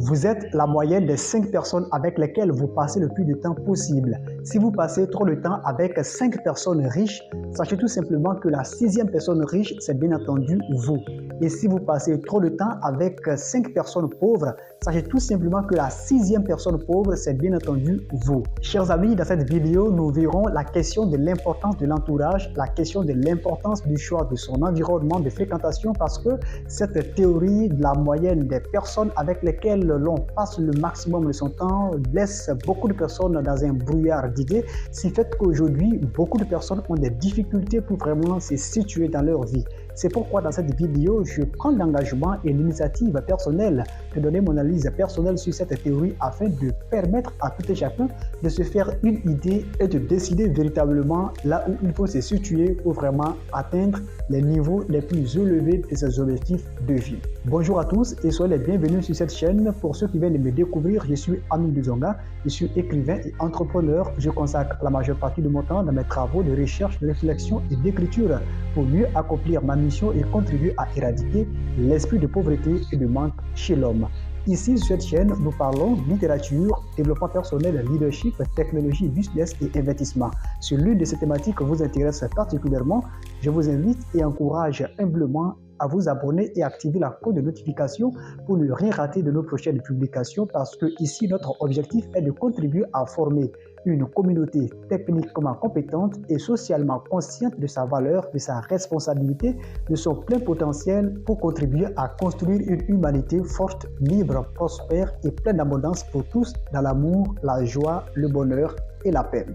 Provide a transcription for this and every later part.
Vous êtes la moyenne des 5 personnes avec lesquelles vous passez le plus de temps possible. Si vous passez trop de temps avec 5 personnes riches, sachez tout simplement que la 6e personne riche, c'est bien entendu vous. Et si vous passez trop de temps avec 5 personnes pauvres, sachez tout simplement que la 6e personne pauvre, c'est bien entendu vous. Chers amis, dans cette vidéo, nous verrons la question de l'importance de l'entourage, la question de l'importance du choix de son environnement de fréquentation, parce que cette théorie de la moyenne des personnes avec lesquelles l'on passe le maximum de son temps laisse beaucoup de personnes dans un brouillard d'idées, ce qui fait qu'aujourd'hui, beaucoup de personnes ont des difficultés pour vraiment se situer dans leur vie. C'est pourquoi dans cette vidéo, je prends l'engagement et l'initiative personnelle de donner mon analyse personnelle sur cette théorie afin de permettre à tout et chacun de se faire une idée et de décider véritablement là où il faut se situer pour vraiment atteindre les niveaux les plus élevés de ses objectifs de vie. Bonjour à tous et soyez les bienvenus sur cette chaîne. Pour ceux qui viennent de me découvrir, je suis Amin Duzonga, je suis écrivain et entrepreneur. Je consacre la majeure partie de mon temps dans mes travaux de recherche, de réflexion et d'écriture pour mieux accomplir ma mission et contribuer à éradiquer l'esprit de pauvreté et de manque chez l'homme. Ici, sur cette chaîne, nous parlons littérature, développement personnel, leadership, technologie, business et investissement. Si l'une de ces thématiques vous intéresse particulièrement, je vous invite et encourage humblement à vous abonner et activer la cloche de notification pour ne rien rater de nos prochaines publications, parce que ici, notre objectif est de contribuer à former une communauté techniquement compétente et socialement consciente de sa valeur, de sa responsabilité, de son plein potentiel pour contribuer à construire une humanité forte, libre, prospère et pleine d'abondance pour tous dans l'amour, la joie, le bonheur et la paix.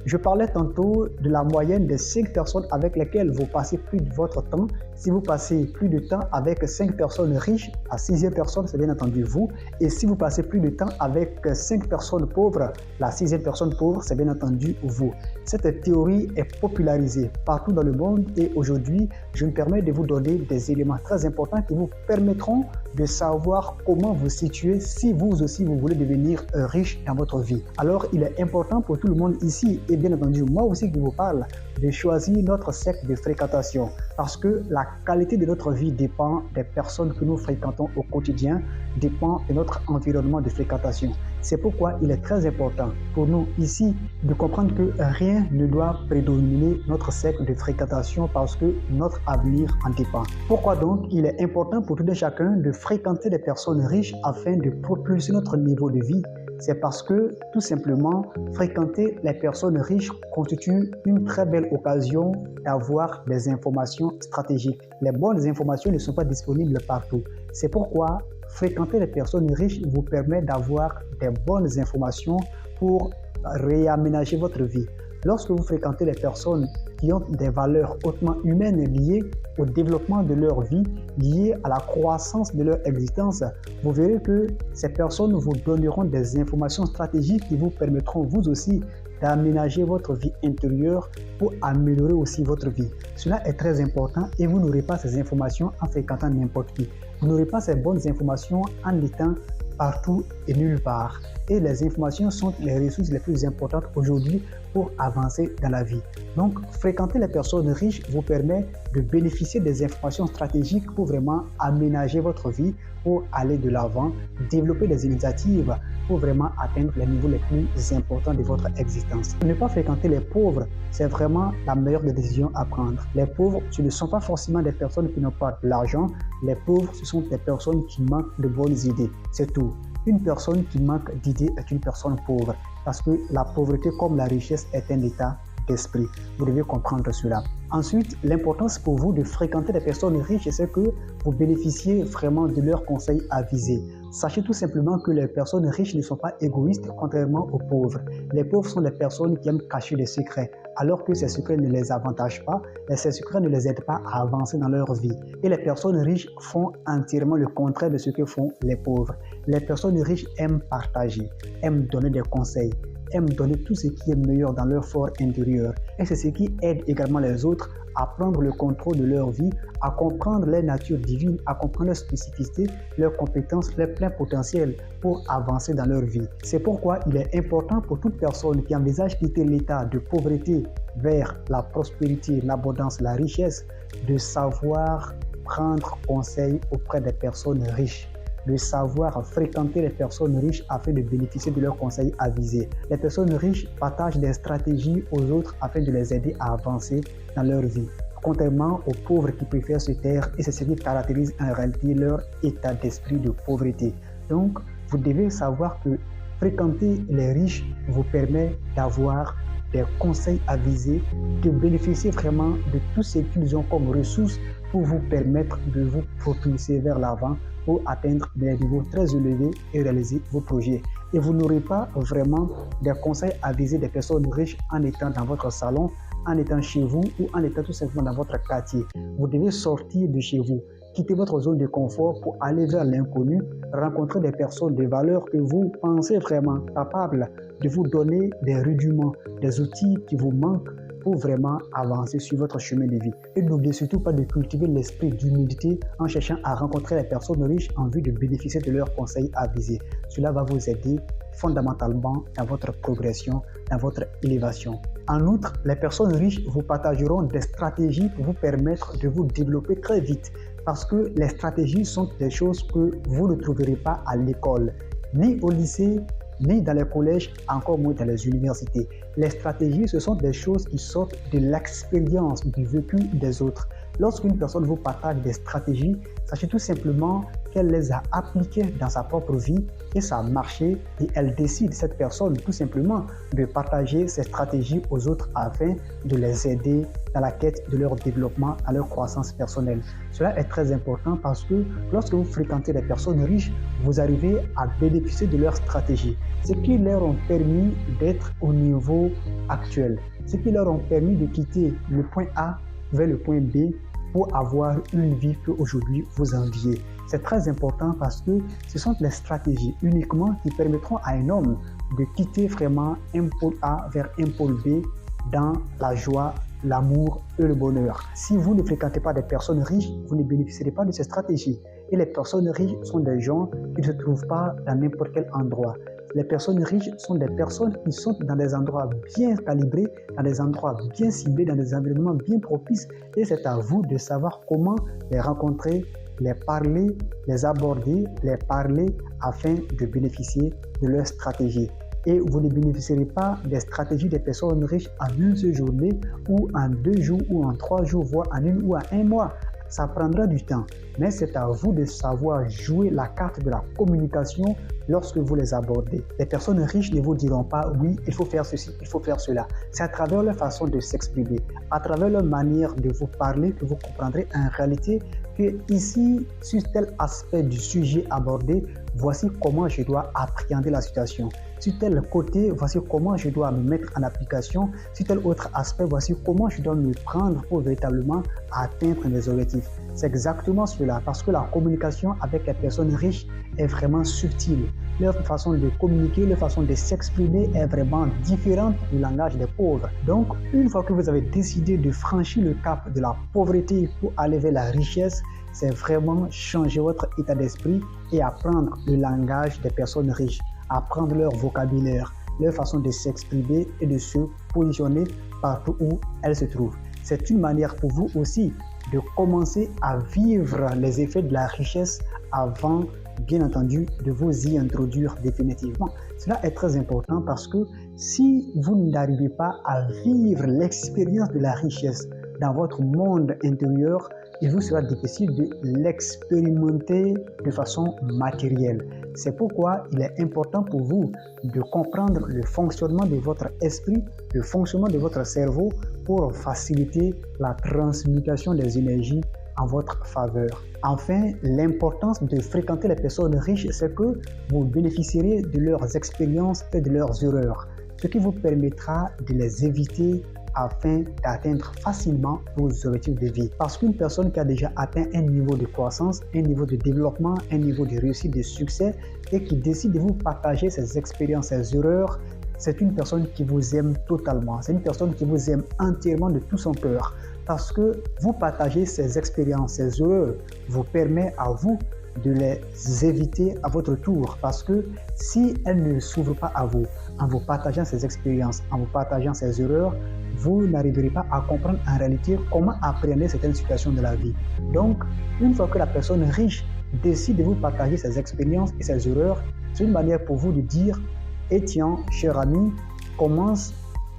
Je parlais tantôt de la moyenne des 5 personnes avec lesquelles vous passez plus de votre temps. Si vous passez plus de temps avec 5 personnes riches, la 6e personne, c'est bien entendu vous. Et si vous passez plus de temps avec 5 personnes pauvres, la 6e personne pauvre, c'est bien entendu vous. Cette théorie est popularisée partout dans le monde et aujourd'hui, je me permets de vous donner des éléments très importants qui vous permettront de savoir comment vous situer si vous aussi vous voulez devenir riche dans votre vie. Alors, il est important pour tout le monde ici et bien entendu moi aussi qui vous parle de choisir notre cercle de fréquentation, parce que la qualité de notre vie dépend des personnes que nous fréquentons au quotidien, dépend de notre environnement de fréquentation. C'est pourquoi il est très important pour nous ici de comprendre que rien ne doit prédominer notre cercle de fréquentation parce que notre avenir en dépend. Pourquoi donc il est important pour tout un chacun de fréquenter des personnes riches afin de propulser notre niveau de vie? C'est parce que, tout simplement, fréquenter les personnes riches constitue une très belle occasion d'avoir des informations stratégiques. Les bonnes informations ne sont pas disponibles partout. C'est pourquoi fréquenter les personnes riches vous permet d'avoir des bonnes informations pour réaménager votre vie. Lorsque vous fréquentez les personnes qui ont des valeurs hautement humaines liées au développement de leur vie, liées à la croissance de leur existence, vous verrez que ces personnes vous donneront des informations stratégiques qui vous permettront vous aussi d'aménager votre vie intérieure pour améliorer aussi votre vie. Cela est très important et vous n'aurez pas ces informations en fréquentant n'importe qui. Vous n'aurez pas ces bonnes informations en étant partout et nulle part. Et les informations sont les ressources les plus importantes aujourd'hui pour avancer dans la vie. Donc, fréquenter les personnes riches vous permet de bénéficier des informations stratégiques pour vraiment aménager votre vie, pour aller de l'avant, développer des initiatives pour vraiment atteindre les niveaux les plus importants de votre existence. Ne pas fréquenter les pauvres, c'est vraiment la meilleure des décisions à prendre. Les pauvres, ce ne sont pas forcément des personnes qui n'ont pas de l'argent. Les pauvres, ce sont des personnes qui manquent de bonnes idées. C'est tout. Une personne qui manque d'idées est une personne pauvre, parce que la pauvreté comme la richesse est un état d'esprit. Vous devez comprendre cela. Ensuite, l'importance pour vous de fréquenter des personnes riches, c'est que vous bénéficiez vraiment de leurs conseils avisés. Sachez tout simplement que les personnes riches ne sont pas égoïstes, contrairement aux pauvres. Les pauvres sont des personnes qui aiment cacher des secrets, alors que ces secrets ne les avantagent pas et ces secrets ne les aident pas à avancer dans leur vie. Et les personnes riches font entièrement le contraire de ce que font les pauvres. Les personnes riches aiment partager, aiment donner des conseils, aiment donner tout ce qui est meilleur dans leur fort intérieur. Et c'est ce qui aide également les autres à prendre le contrôle de leur vie, à comprendre leur nature divine, à comprendre leurs spécificités, leurs compétences, leur plein potentiel pour avancer dans leur vie. C'est pourquoi il est important pour toute personne qui envisage quitter l'état de pauvreté vers la prospérité, l'abondance, la richesse, de savoir prendre conseil auprès des personnes riches. de savoir fréquenter les personnes riches afin de bénéficier de leurs conseils avisés. Les personnes riches partagent des stratégies aux autres afin de les aider à avancer dans leur vie. Contrairement aux pauvres qui préfèrent se taire, et c'est ce qui caractérise en réalité leur état d'esprit de pauvreté. Donc, vous devez savoir que fréquenter les riches vous permet d'avoir des conseils avisés, de bénéficier vraiment de tout ce qu'ils ont comme ressources pour vous permettre de vous propulser vers l'avant pour atteindre des niveaux très élevés et réaliser vos projets. Et vous n'aurez pas vraiment des conseils avisés des personnes riches en étant dans votre salon, en étant chez vous ou en étant tout simplement dans votre quartier. Vous devez sortir de chez vous, quitter votre zone de confort pour aller vers l'inconnu, rencontrer des personnes de valeur que vous pensez vraiment capables de vous donner des rudiments, des outils qui vous manquent pour vraiment avancer sur votre chemin de vie. Et n'oubliez surtout pas de cultiver l'esprit d'humilité en cherchant à rencontrer les personnes riches en vue de bénéficier de leurs conseils avisés. Cela va vous aider fondamentalement dans votre progression, dans votre élévation. En outre, les personnes riches vous partageront des stratégies pour vous permettre de vous développer très vite, parce que les stratégies sont des choses que vous ne trouverez pas à l'école, ni au lycée, ni dans les collèges, encore moins dans les universités. Les stratégies, ce sont des choses qui sortent de l'expérience, du vécu des autres. Lorsqu'une personne vous partage des stratégies, sachez tout simplement qu'elle les a appliquées dans sa propre vie et ça a marché et elle décide, cette personne, tout simplement de partager ces stratégies aux autres afin de les aider dans la quête de leur développement, à leur croissance personnelle. Cela est très important parce que lorsque vous fréquentez des personnes riches, vous arrivez à bénéficier de leurs stratégies, ce qui leur ont permis d'être au niveau actuel, ce qui leur ont permis de quitter le point A vers le point B pour avoir une vie qu'aujourd'hui vous enviez. C'est très important parce que ce sont les stratégies uniquement qui permettront à un homme de quitter vraiment un pôle A vers un pôle B dans la joie, l'amour et le bonheur. Si vous ne fréquentez pas des personnes riches, vous ne bénéficierez pas de ces stratégies. Et les personnes riches sont des gens qui ne se trouvent pas dans n'importe quel endroit. Les personnes riches sont des personnes qui sont dans des endroits bien calibrés, dans des endroits bien ciblés, dans des environnements bien propices. Et c'est à vous de savoir comment les rencontrer, les parler, les aborder, les parler afin de bénéficier de leur stratégie. Et vous ne bénéficierez pas des stratégies des personnes riches en une seule journée ou en 2 jours ou en 3 jours, voire en 1 ou en 1 mois. Ça prendra du temps, mais c'est à vous de savoir jouer la carte de la communication lorsque vous les abordez. Les personnes riches ne vous diront pas « oui, il faut faire ceci, il faut faire cela ». C'est à travers leur façon de s'exprimer, à travers leur manière de vous parler que vous comprendrez en réalité que ici, sur tel aspect du sujet abordé, voici comment je dois appréhender la situation. Sur tel côté, voici comment je dois me mettre en application. Sur tel autre aspect, voici comment je dois me prendre pour véritablement atteindre mes objectifs. C'est exactement cela, parce que la communication avec les personnes riches est vraiment subtile. Leur façon de communiquer, leur façon de s'exprimer est vraiment différente du langage des pauvres. Donc, une fois que vous avez décidé de franchir le cap de la pauvreté pour aller vers la richesse, c'est vraiment changer votre état d'esprit et apprendre le langage des personnes riches, apprendre leur vocabulaire, leur façon de s'exprimer et de se positionner partout où elles se trouvent. C'est une manière pour vous aussi de commencer à vivre les effets de la richesse avant, bien entendu, de vous y introduire définitivement. Cela est très important parce que si vous n'arrivez pas à vivre l'expérience de la richesse dans votre monde intérieur, il vous sera difficile de l'expérimenter de façon matérielle. C'est pourquoi il est important pour vous de comprendre le fonctionnement de votre esprit, le fonctionnement de votre cerveau pour faciliter la transmutation des énergies en votre faveur. Enfin, l'importance de fréquenter les personnes riches, c'est que vous bénéficierez de leurs expériences et de leurs erreurs, ce qui vous permettra de les éviter afin d'atteindre facilement vos objectifs de vie. Parce qu'une personne qui a déjà atteint un niveau de croissance, un niveau de développement, un niveau de réussite, de succès et qui décide de vous partager ses expériences, ses erreurs, c'est une personne qui vous aime totalement. C'est une personne qui vous aime entièrement de tout son cœur. Parce que vous partagez ses expériences, ses erreurs, vous permet à vous de les éviter à votre tour. Parce que si elle ne s'ouvre pas à vous, en vous partageant ses expériences, en vous partageant ses erreurs, vous n'arriverez pas à comprendre en réalité comment appréhender certaines situations de la vie. Donc, une fois que la personne riche décide de vous partager ses expériences et ses erreurs, c'est une manière pour vous de dire « Et tiens, cher ami, commence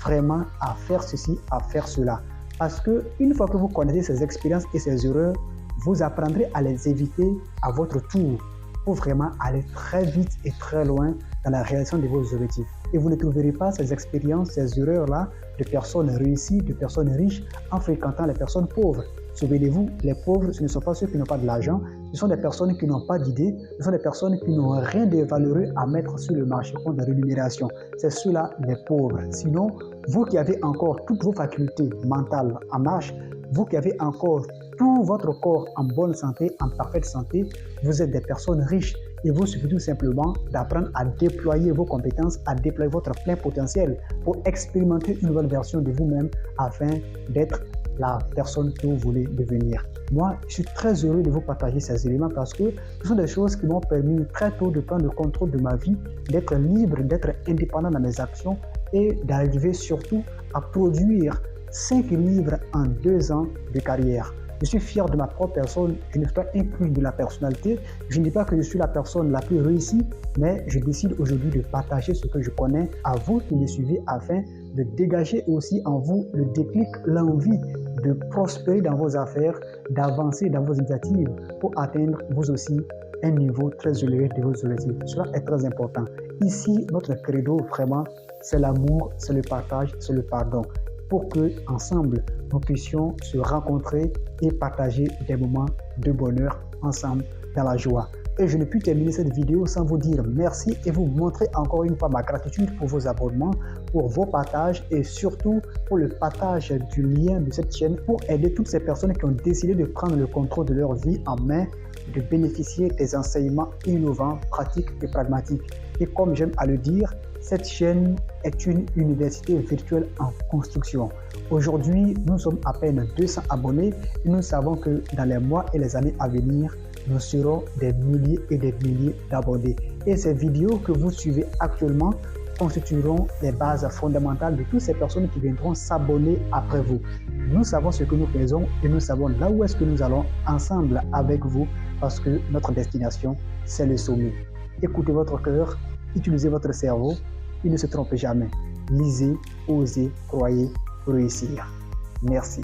vraiment à faire ceci, à faire cela. » Parce qu'une fois que vous connaissez ces expériences et ces erreurs, vous apprendrez à les éviter à votre tour pour vraiment aller très vite et très loin dans la réalisation de vos objectifs. Et vous ne trouverez pas ces expériences, ces erreurs-là de personnes réussies, de personnes riches en fréquentant les personnes pauvres. Souvenez-vous, les pauvres, ce ne sont pas ceux qui n'ont pas de l'argent, ce sont des personnes qui n'ont pas d'idées, ce sont des personnes qui n'ont rien de valeureux à mettre sur le marché contre la rémunération. C'est ceux-là les pauvres. Sinon, vous qui avez encore toutes vos facultés mentales en marche, vous qui avez encore tout votre corps en bonne santé, en parfaite santé, vous êtes des personnes riches. Il vous suffit tout simplement d'apprendre à déployer vos compétences, à déployer votre plein potentiel pour expérimenter une nouvelle version de vous-même afin d'être la personne que vous voulez devenir. Moi, je suis très heureux de vous partager ces éléments parce que ce sont des choses qui m'ont permis très tôt de prendre le contrôle de ma vie, d'être libre, d'être indépendant dans mes actions et d'arriver surtout à produire 5 livres en 2 ans de carrière. Je suis fier de ma propre personne, je ne suis pas inclus de la personnalité. Je ne dis pas que je suis la personne la plus réussie, mais je décide aujourd'hui de partager ce que je connais à vous qui me suivez afin de dégager aussi en vous le déclic, l'envie de prospérer dans vos affaires, d'avancer dans vos initiatives pour atteindre vous aussi un niveau très élevé de vos objectifs. Cela est très important. Ici, notre credo vraiment, c'est l'amour, c'est le partage, c'est le pardon. Pour que ensemble nous puissions se rencontrer et partager des moments de bonheur ensemble dans la joie. Et je ne puis terminer cette vidéo sans vous dire merci et vous montrer encore une fois ma gratitude pour vos abonnements, pour vos partages et surtout pour le partage du lien de cette chaîne pour aider toutes ces personnes qui ont décidé de prendre le contrôle de leur vie en main, de bénéficier des enseignements innovants, pratiques et pragmatiques. Et comme j'aime à le dire, cette chaîne est une université virtuelle en construction. Aujourd'hui, nous sommes à peine 200 abonnés et nous savons que dans les mois et les années à venir, nous serons des milliers et des milliers d'abonnés. Et ces vidéos que vous suivez actuellement constitueront les bases fondamentales de toutes ces personnes qui viendront s'abonner après vous. Nous savons ce que nous faisons et nous savons là où est-ce que nous allons ensemble avec vous parce que notre destination, c'est le sommet. Écoutez votre cœur, utilisez votre cerveau, il ne se trompe jamais. Lisez, osez, croyez, réussir. Merci.